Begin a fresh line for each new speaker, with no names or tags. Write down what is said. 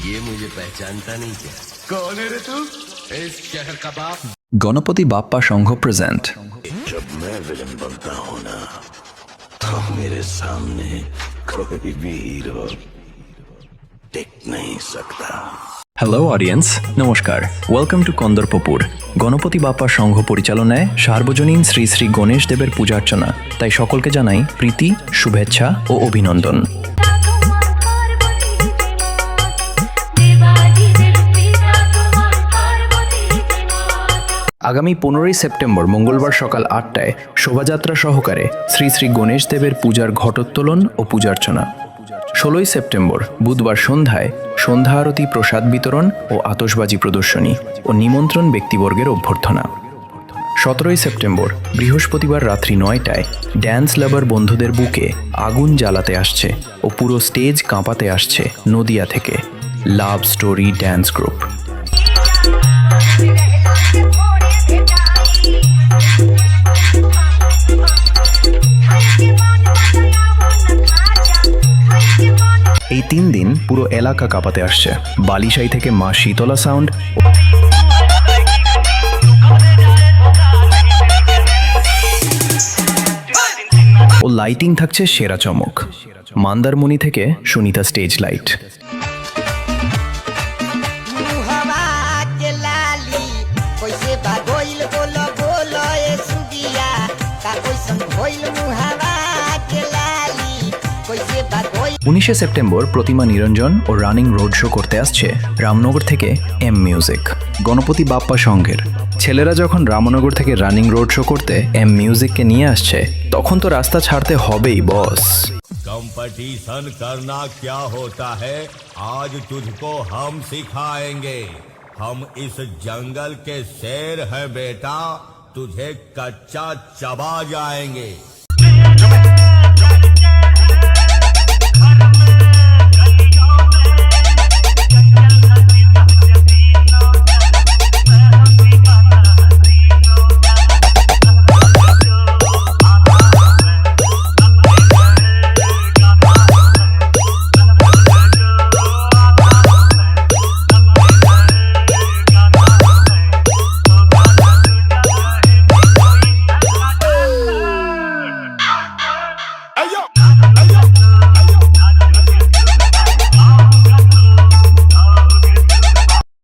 ये मुझे पहचानता नहीं क्या? कौन है रे तू? इस शहर का बाप।
গণপতি বাপ্পা সংঘ প্রেজেন্ট।
जब मैं विलन बनता हूँ ना, तो मेरे सामने कोई भी हीरो टिक नहीं सकता।
হ্যালো অডিয়েন্স, নমস্কার। Welcome to Kandarpapur. গণপতি বাপ্পা সংঘ পরিচালনায় সার্বজনীন শ্রী শ্রী গণেশ দেবের পূজার্চনা, তাই সকলকে জানাই প্রীতি, শুভেচ্ছা ও অভিনন্দন। আগামী 15ই সেপ্টেম্বর মঙ্গলবার সকাল 8টায় শোভাযাত্রা সহকারে শ্রী শ্রী গণেশ দেবের পূজার ঘটোত্তোলন ও পূজার্চনা। 16ই সেপ্টেম্বর বুধবার সন্ধ্যায় সন্ধ্যা আরতি, প্রসাদ বিতরণ ও আতশবাজি প্রদর্শনী ও নিমন্ত্রণ ব্যক্তিবর্গের অভ্যর্থনা। 17ই সেপ্টেম্বর বৃহস্পতিবার রাত্রি 9টায় ড্যান্স লাভার বন্ধুদের বুকে আগুন জ্বালাতে আসছে ও পুরো স্টেজ কাঁপাতে আসছে নদিয়া থেকে লাভ স্টোরি ড্যান্স গ্রুপ। এই 3 দিন পুরো এলাকা কাঁপাতে আসছে। বালিশাই থেকে মা শীতলা সাউন্ড ও লাইটিং থাকছে সেরা চমক। মন্দারমণি থেকে সুনিতা স্টেজ লাইট। উনিশে সেপ্টেম্বর প্রতিমা নিরঞ্জন ও রানিং রোড শো করতে আসছে রামনগর থেকে এম মিউজিক। গণপতি বাপ্পা সংঘের ছেলেরা যখন রামনগর থেকে রানিং রোড শো করতে এম মিউজিককে নিয়ে আসছে, তখন তো রাস্তা ছাড়তে হবেই বস।
कंपटीशन करना क्या होता है, आज तुझको हम सिखाएंगे। हम इस जंगल के शेर हैं बेटा, तुझे कच्चा चबा जाएंगे।